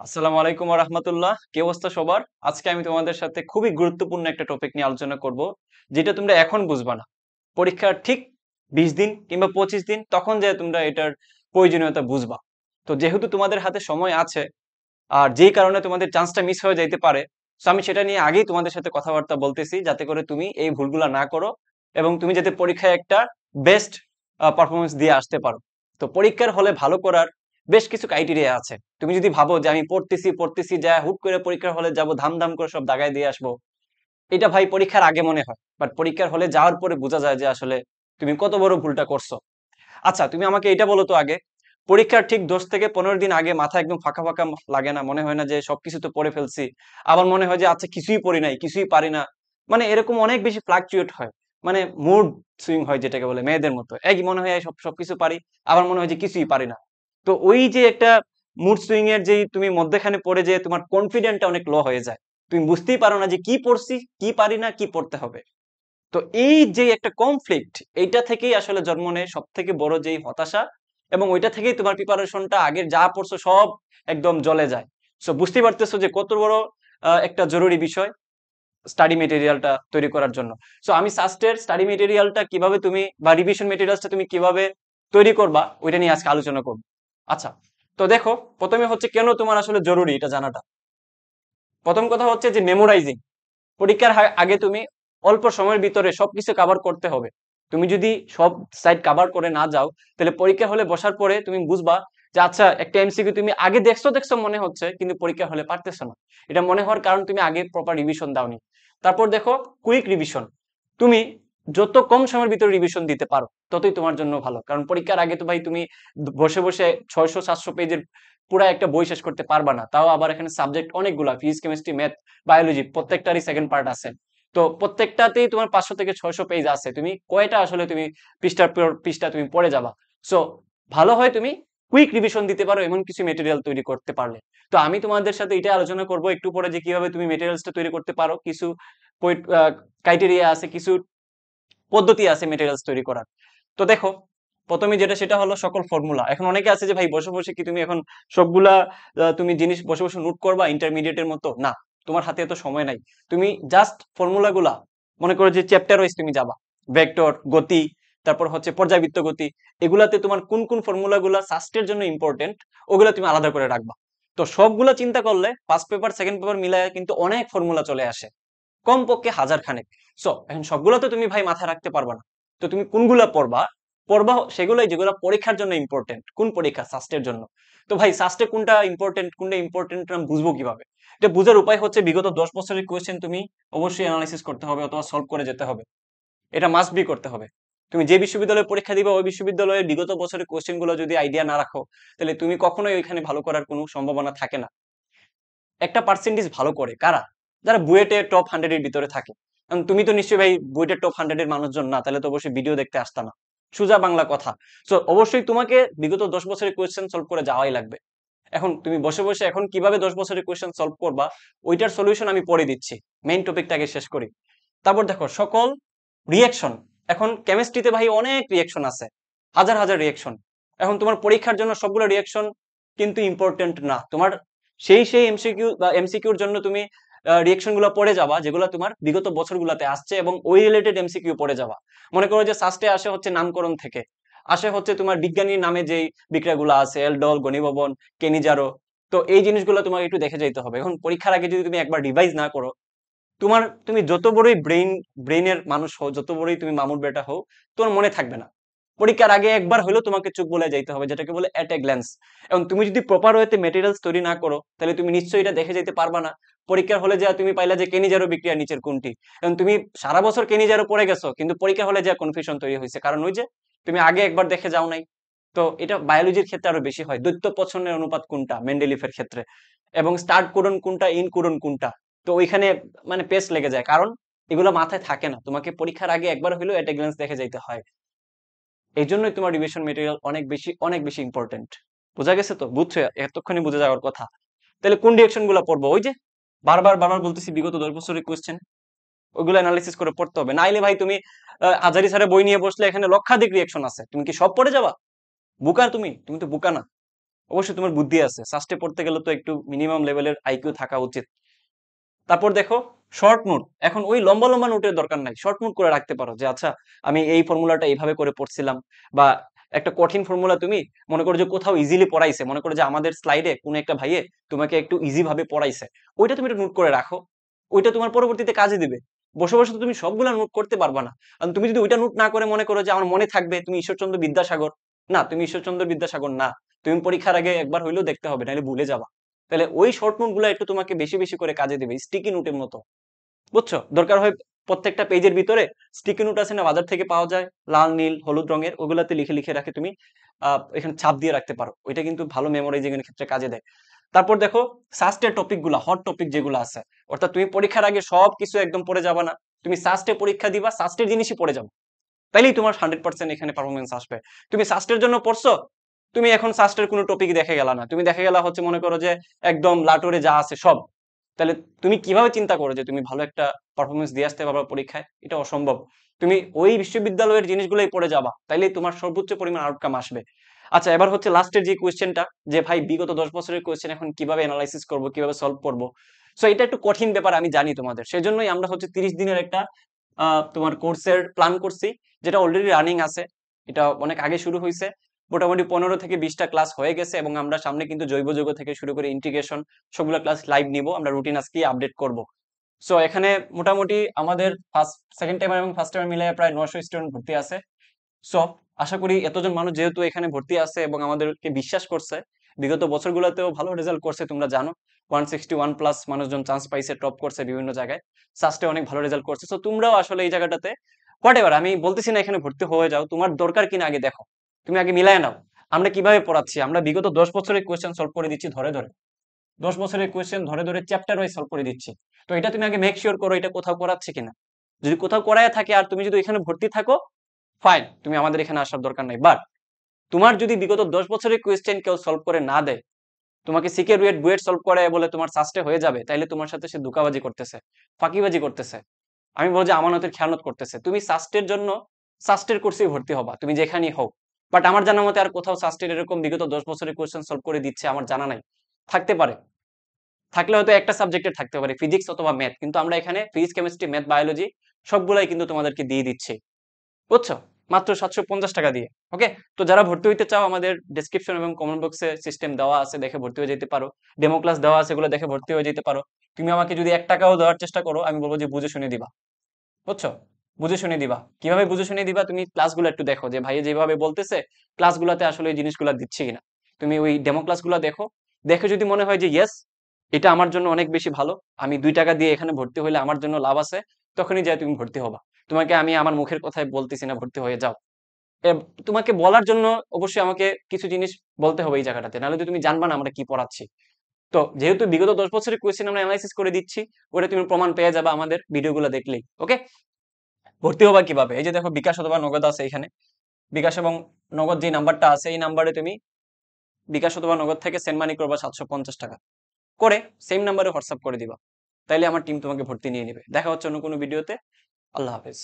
আসসালামু আলাইকুম ওয়া রাহমাতুল্লাহ। কি অবস্থা সবার? আজকে আমি তোমাদের সাথে খুবই গুরুত্বপূর্ণ একটা টপিক নিয়ে আলোচনা করব, যেটা তোমরা এখন বুঝবা না। পরীক্ষার ঠিক ২০ দিন কিংবা ২৫ দিন তখন যেয়ে তোমরা এটার প্রয়োজনীয়তা বুঝবা। তো যেহেতু তোমাদের হাতে সময় আছে, আর যেই কারণে তোমাদের চান্সটা মিস হয়ে যাইতে পারে, সো আমি সেটা নিয়ে আগেই তোমাদের সাথে কথাবার্তা বলতেছি, যাতে করে তুমি এই ভুলগুলা না করো এবং তুমি যাতে পরীক্ষায় একটা বেস্ট পারফরম্যান্স দিয়ে আসতে পারো। তো পরীক্ষার হলে ভালো করার বেশ কিছু ক্রাইটেরিয়া আছে। তুমি যদি ভাবো যে আমি পড়তেছি যা হুট করে পরীক্ষার হলে যাব, ধাম করে সব দাগায় দিয়ে আসবো, এটা ভাই পরীক্ষার আগে মনে হয়, বাট পরীক্ষার হলে যাওয়ার পরে বোঝা যায় যে আসলে তুমি কত বড় ভুলটা করছো। আচ্ছা, তুমি আমাকে এটা বলো তো আগে, পরীক্ষার ঠিক 10 থেকে 15 দিন আগে মাথা একদম ফাঁকা ফাঁকা লাগে না? মনে হয় না যে সবকিছু তো পড়ে ফেলছি? আবার মনে হয় যে আচ্ছা কিছুই পড়ি নাই, কিছুই পারি না। মানে এরকম অনেক বেশি ফ্লাকচুয়েট হয়। মানে মুড সুইং হয়, যেটাকে বলে মেয়েদের মতো। একই মনে হয় সবকিছু পারি, আবার মনে হয় যে কিছুই পারি না। তো ওই যে একটা মুড সুইং এর যেই তুমি মধ্যখানে পড়ে, যে তোমার কনফিডেন্টটা অনেক লো হয়ে যায়। তুমি বুঝতেই পারো না যে কি পড়ছি, কি পারি না, কি পড়তে হবে। তো এই যে একটা কনফ্লিক্ট, এইটা থেকেই আসলে জন্ম নেয় সব থেকে বড় যেই হতাশা, এবং ওইটা থেকেই তোমার প্রিপারেশনটা আগের যা পড়ছো সব একদম জ্বলে যায়। সো বুঝতেই পারতেছো যে কত বড় একটা জরুরি বিষয় স্টাডি মেটেরিয়ালটা তৈরি করার জন্য। সো আমি সাস্টের স্টাডি মেটেরিয়ালটা কিভাবে তুমি, বা রিভিশন মেটেরিয়ালসটা তুমি কিভাবে তৈরি করবা, ওইটা নিয়ে আজকে আলোচনা করব। আচ্ছা, তো দেখো, প্রথমে হচ্ছে কেন তোমার আসলে জরুরি এটা জানাটা। প্রথম কথা হচ্ছে যে মেমোরাইজিং। পরীক্ষার আগে তুমি অল্প সময়ের ভিতরে সবকিছু কভার করতে হবে। তুমি যদি সব সাইড কভার করে না যাও, তাহলে পরীক্ষা হলে বসার পরে তুমি বুঝবা যে আচ্ছা একটা এমসিকিউ তুমি আগে দেখছো দেখছো মনে হচ্ছে, কিন্তু পরীক্ষা হলে পারতেছো না। এটা মনে হওয়ার কারণ তুমি আগে প্রপার রিভিশন দাওনি। তারপর দেখো, কুইক রিভিশন। তুমি যত কম সময়ের ভিতরে রিভিশন দিতে পারো, ততই তোমার জন্য ভালো। কারণ পরীক্ষার আগে তো ভাই তুমি বসে বসে 600-700 পেজের পুরা একটা বই শেষ করতে পারবা না। তাও আবার এখানে সাবজেক্ট অনেকগুলা, ফিজিক্স, কেমিস্ট্রি, ম্যাথ, বায়োলজি, প্রত্যেকটারই সেকেন্ড পার্ট আছে। তো প্রত্যেকটাতেই তোমার 500 থেকে 600 পেজ আছে। তুমি কয়টা আসলে তুমি পৃষ্ঠার পর পৃষ্ঠা তুমি পড়ে যাবা? সো ভালো হয় তুমি কুইক রিভিশন দিতে পারো এমন কিছু মেটেরিয়াল তৈরি করতে পারলে। তো আমি তোমাদের সাথে এটা আলোচনা করব একটু পরে, যে কিভাবে তুমি মেটেরিয়ালসটা তৈরি করতে পারো। কিছু ক্রাইটেরিয়া আছে, কিছু পদ্ধতি আছে মেটেরিয়ালস তৈরি করার। তো দেখো, প্রথমে যেটা সেটা হলো সকল ফর্মুলা। এখন অনেকে আছে যে ভাই বসে বসে কি তুমি এখন সবগুলা তুমি জিনিস বসে বসে নোট করবা ইন্টারমিডিয়েটের মতো? না, তোমার হাতে এত সময় নাই। তুমি জাস্ট ফর্মুলা গুলা মনে করো যে চ্যাপ্টার ওয়াইজ তুমি যাবা, ভেক্টর, গতি, তারপর হচ্ছে পর্যাবৃত্ত গতি, এগুলাতে তোমার কোন কোন ফর্মুলা গুলা সাস্টের জন্য ইম্পর্টেন্ট, ওগুলা তুমি আলাদা করে রাখবা। তো সবগুলা চিন্তা করলে ফার্স্ট পেপার সেকেন্ড পেপার মিলায় কিন্তু অনেক ফর্মুলা চলে আসে, কমপক্ষে 1000 খানেক। সো এখন সবগুলো তো তুমি ভাই মাথায় রাখতে পারবা না। তো তুমি কোনগুলা পড়বা, পড়বা সেগুলোই যেগুলো পরীক্ষার জন্য ইম্পর্টেন্ট। কোন পরীক্ষা? সাস্টের জন্য। তো ভাই সাস্টে কোনটা ইম্পর্টেন্ট আমি বুঝবো কিভাবে? এটা বুঝার উপায় হচ্ছে বিগত 10 বছরের কোয়েশ্চেন তুমি অবশ্যই অ্যানালাইসিস করতে হবে অথবা সলভ করে যেতে হবে। এটা মাস্ট বি করতে হবে। তুমি যে বিশ্ববিদ্যালয়ে পরীক্ষা দিবা, ওই বিশ্ববিদ্যালয়ের বিগত বছরের কোয়েশ্চেন গুলো যদি আইডিয়া না রাখো, তাহলে তুমি কখনোই ওইখানে ভালো করার কোনো সম্ভাবনা থাকে না। একটা পার্সেন্টেজ ভালো করে কারা? যারা বুয়েটে টপ 100 এর ভিতরে থাকে। কারণ তুমি তো নিশ্চয়ই ভাই বুয়েটের টপ 100 এর মানুষজন না, তাহলে তো অবশ্যই ভিডিও দেখতে আসতা না। সোজা বাংলা কথা। সো অবশ্যই তোমাকে বিগত 10 বছরের কোয়েশ্চেন সলভ করে যাওয়াই লাগবে। এখন তুমি বসে বসে এখন কিভাবে 10 বছরের কোয়েশ্চেন সলভ করবা, ওইটার সলিউশন আমি পরে দিচ্ছি। মেইন টপিকটা আগে শেষ করি। তারপর দেখো, সকল রিয়েকশন। এখন কেমিস্ট্রিতে ভাই অনেক রিয়েকশন আছে, হাজার হাজার রিয়েকশন। এখন তোমার পরীক্ষার জন্য সবগুলো রিয়েকশন কিন্তু ইম্পর্টেন্ট না। তোমার সেই এমসিকিউ বা এমসিকিউর জন্য তুমি রিয়েকশন গুলো পড়ে যাবা, যেগুলো তোমার বিগত বছরগুলোতে আসছে, এবং ওই রিলেটেড এমসিকিউ পড়ে যাবা। মনে করো যে সাস্টে আসে হচ্ছে নামকরণ থেকে, আসে হচ্ছে তোমার বিজ্ঞানীর নামে যেই বিক্রিয়াগুলো আছে, এলডল, গণিভবন, কেনিজারো। তো এই জিনিসগুলো তোমাকে একটু দেখে যেতে হবে। এখন পরীক্ষার আগে যদি তুমি একবার রিভাইজ না করো, তুমি যত বড়ই ব্রেইনের মানুষ হও, যত বড়ই তুমি মামুর বেটা হও, তোমার মনে থাকবে না। পরীক্ষার আগে একবার হলেও তোমাকে চোখ বলে যাইতে হবে, যেটাকে বলে এট এ গ্ল্যান্স। এবং তুমি যদি প্রপার ওয়েতে মেটেরিয়ালস তৈরি না করো, তাহলে তুমি নিশ্চয়ই এটা দেখে যেতে পারবা না। পরীক্ষার হলে যা তুমি পাইলা যে কেনিজারো বিক্রিয়া নিচের কোনটি, এবং তুমি সারা বছর কেনিজারো পড়ে গেছো, কিন্তু পরীক্ষা হলে যা কনফিউশন তৈরি হয়েছে, কারণ ওই যে তুমি আগে একবার দেখে যাও নাই। তো এটা বায়োলজির ক্ষেত্রে আরো বেশি হয়। দ্বৈত পছন্দের অনুপাত কোনটা মেন্ডেলিফের ক্ষেত্রে, এবং স্টার্ট কোডন কোনটা, ইন কোডন কোনটা। তো ওইখানে মানে পেস্ট লেগে যায়, কারণ এগুলো মাথায় থাকে না। তোমাকে পরীক্ষার আগে একবার হলেও এট এ গ্ল্যান্স দেখে যাইতে হয়। এই জন্যই তোমার রিভিশন মেটেরিয়াল অনেক বেশি ইম্পর্টেন্ট। বোঝা গেছে তো? বুঝছো? এতক্ষণে বুঝে যাওয়ার কথা। তাহলে কোন ডিরেকশন গুলো পড়বো? ওই যে বারবার বলতেছি, বিগত 10 বছরের কোয়েশ্চেন, ওইগুলো অ্যানালিসিস করে পড়তে হবে। নাইলে ভাই তুমি আজারি স্যারের বই নিয়ে বসলে এখানে লক্ষাধিক রিয়েকশন আছে, তুমি কি সব পড়ে যাবা? বুকা তুমি? তুমি তো বুকা না। অবশ্যই তোমার বুদ্ধি আছে, সাস্টে পড়তে গেলে তো একটু মিনিমাম লেভেলের আইকিউ থাকা উচিত। তারপর দেখো শর্ট নোট, এখন ওই লম্বা লম্বা নোটের দরকার নাই, শর্ট নোট করে রাখতে পারো যে আচ্ছা আমি এই ফর্মুলাটা এইভাবে করে পড়ছিলাম, বা একটা কঠিন ফর্মুলা তুমি মনে করো যে কোথাও ইজিলি পড়াইছে, মনে করো যে আমাদের স্লাইডে কোনো একটা ভাইয়ে তোমাকে একটু ইজি ভাবে পড়াইছে, ওইটা তুমি একটা নোট করে রাখো, ওইটা তোমার পরবর্তীতে কাজে দিবে। বসে বসে তো তুমি সবগুলা নোট করতে পারবা না। আর তুমি যদি ওইটা নোট না করে মনে করো যে আমার মনে থাকবে তুমি ঈশ্বরচন্দ্র বিদ্যাসাগর, না তুমি ঈশ্বরচন্দ্র বিদ্যাসাগর না, তুমি পরীক্ষার আগে একবার হইলেও দেখতে হবে, নাহলে ভুলে যাবা। তাহলে ওই শর্ট নোট গুলো একটু তোমাকে বেশি বেশি করে কাজে দেবে, স্টিকি নোটের মতো, বুঝছো? দরকার হয় প্রত্যেকটা পেজের ভিতরে স্টিকি নোট আছে না, বাজার থেকে পাওয়া যায়, লাল নীল হলুদ রঙের, ওগুলাতে লিখে লিখে রাখে তুমি এখানে ছাপ দিয়ে রাখতে পারো, ওইটা কিন্তু ভালো মেমোরাইজিং এর ক্ষেত্রে কাজে দেয়। তারপর দেখো সাস্টের টপিক গুলা, হট টপিক যেগুলো আছে, অর্থাৎ তুমি পরীক্ষার আগে সব কিছু একদম পড়ে যাবা না, তুমি সাস্টে পরীক্ষা দিবা, সাস্টের জিনিসই পড়ে যাবে, তাইলেই তোমার 100% এখানে পারফরমেন্স আসবে। তুমি সাস্টের জন্য পড়ছো, তুমি এখন সাস্টের কোনো টপিক দেখে গেলা না, তুমি দেখে গেলা হচ্ছে মনে করো যে একদম লাটোরে যা আছে সব, তাহলে তুমি কিভাবে চিন্তা করো যে তুমি ভালো একটা পারফরমেন্স দিয়ে আসতে পারবে পরীক্ষায়? এটা অসম্ভব। তুমি ওই বিশ্ববিদ্যালয়ের জিনিসগুলোই পড়ে যাবা, তাইলেই তোমার সর্বোচ্চ পরিমাণ আউটকাম আসবে। আচ্ছা, এবার হচ্ছে লাস্টের যে কোয়েশ্চেনটা, যে ভাই বিগত 10 বছরের কোয়েশ্চেন এখন কিভাবে অ্যানালাইসিস করব, কিভাবে সলভ করব। সো এটা একটু কঠিন ব্যাপার আমি জানি তোমাদের, সেজন্যই আমরা হচ্ছে 30 দিনের একটা তোমার কোর্সের প্ল্যান করছি, যেটা অলরেডি রানিং আছে। এটা অনেক আগে শুরু হয়েছে, মোটামুটি 15 থেকে 20টা ক্লাস হয়ে গেছে, এবং আমরা সামনে কিন্তু জৈব যৌগ থেকে শুরু করে ইন্টিগ্রেশন সবগুলো ক্লাস লাইভ নিব, আমরা রুটিন আজকে আপডেট করব। সো এখানে মোটামুটি আমাদের ফার্স্ট সেকেন্ড টাইমার এবং ফার্স্ট টাইমার মিলে প্রায় 900 স্টুডেন্ট ভর্তি আছে। সো আশা করি এতজন মানুষ যেহেতু এখানে ভর্তি আছে এবং আমাদেরকে বিশ্বাস করছে, বিগত বছরগুলোতেও ভালো রেজাল্ট করছে, তোমরা জানো 161+ মানুষজন চান্স পাইছে, টপ করছে বিভিন্ন জায়গায়, সাস্টে অনেক ভালো রেজাল্ট করছে। সো তোমরাও আসলে এই জায়গাটাতে হোয়াট এভার, আমি বলতেছি না এখানে ভর্তি হয়ে যাও, তোমার দরকার কিনা আগে দেখো, তুমি আগে মিলায় নাও। আমরা কিভাবে পড়াচ্ছি, আমরা বিগত 10 বছরের কোয়েশ্চেন সলভ করে দিচ্ছি ধরে ধরে, 10 বছরের কোয়েশ্চেন ধরে ধরে চ্যাপ্টার ওয়াইজ সলভ করে দিচ্ছি। তো এটা তুমি আগে মেক শিওর করো এটা কোথাও করাচ্ছে কিনা। যদি কোথাও করায় থাকে আর তুমি যদি এখানে ভর্তি থাকো, ফাইন, তুমি আমাদের এখানে আসার দরকার নাই। বাট তোমার যদি বিগত 10 বছরের কোয়েশ্চেন কেউ সলভ করে না দেয়, তোমাকে সিকে রুয়েট বুয়েট সলভ করে বলে তোমার সাস্টে হয়ে যাবে, তাইলে তোমার সাথে সে ধোঁকাবাজি করতেছে, ফাঁকিবাজি করতেছে, আমি বলছি আমানতের খেয়ানত করতেছে। তুমি সাস্টের জন্য সাস্টের কোর্সে ভর্তি হবা, তুমি যেখানেই হোক। বাট আমার জানা মতে আর কোথাও সাস্টের এরকম বিগত 10 বছরের কোয়েশ্চেন সলভ করে দিচ্ছে আমার জানা নাই। থাকতে পারে, থাকলে হয়তো একটা সাবজেক্টের থাকতে পারে, ফিজিক্স অথবা ম্যাথ, কিন্তু আমরা এখানে ফিজিক্স কেমিস্ট্রি ম্যাথ বায়োলজি সবগুলাই কিন্তু তোমাদেরকে দিয়ে দিচ্ছি, বুঝছো? মাত্র 750 টাকা দিয়ে। ওকে, তো যারা ভর্তি হইতে চাও আমাদের ডেসক্রিপশন এবং কমেন্ট বক্সে সিস্টেম দেওয়া আছে, দেখে ভর্তি হয়ে যেতে পারো। ডেমো ক্লাস দেওয়া আছে, এগুলো দেখে ভর্তি হয়ে যেতে পারো। তুমি আমাকে যদি 1 টাকাও দেওয়ার চেষ্টা করো, আমি বলবো যে বুঝে শুনে দিবা, বুঝছো? বুঝে শুনে দিবা, কিভাবে বুঝে শুনে দিবা, তুমি ক্লাসগুলো একটু দেখো যে ভাই যেভাবে বলতেছে ক্লাসগুলোতে আসলে এই জিনিসগুলো দিচ্ছে কিনা। তুমি ওই ডেমো ক্লাসগুলো দেখো, দেখে যদি মনে হয় যে ইয়েস এটা আমার জন্য অনেক বেশি ভালো, আমি 2 টাকা দিয়ে এখানে ভর্তি হইলে আমার জন্য লাভ আছে, তখনই যাই তুমি ভর্তি হবা। তোমাকে আমি আমার মুখের কথায় বলতেছি না ভর্তি হয়ে যাও, তোমাকে বলার জন্য অবশ্যই আমাকে কিছু জিনিস বলতে হবে এই জায়গাটাতে, নাহলে তো তুমি জানবা না আমরা কি পড়াচ্ছি। তো যেহেতু বিগত 10 বছরের কোয়েশ্চেন আমরা অ্যানালাইসিস করে দিচ্ছি, ওটা তুমি প্রমাণ পেয়ে যাবে আমাদের ভিডিওগুলো দেখলেই। ওকে, ভর্তি হবা কিভাবে, এই যে দেখো বিকাশ অথবা নগদ আছে এখানে, বিকাশ এবং নগদ যে নাম্বারটা আছে এই নাম্বারে তুমি বিকাশ অথবা নগদ থেকে সেন্ড মানি করবা 750 টাকা করে, সেম নাম্বারে হোয়াটসঅ্যাপ করে দিবা, তাইলে আমার টিম তোমাকে ভর্তি নিয়ে নেবে। দেখা হচ্ছে অন্য কোনো ভিডিওতে। আল্লাহ হাফেজ।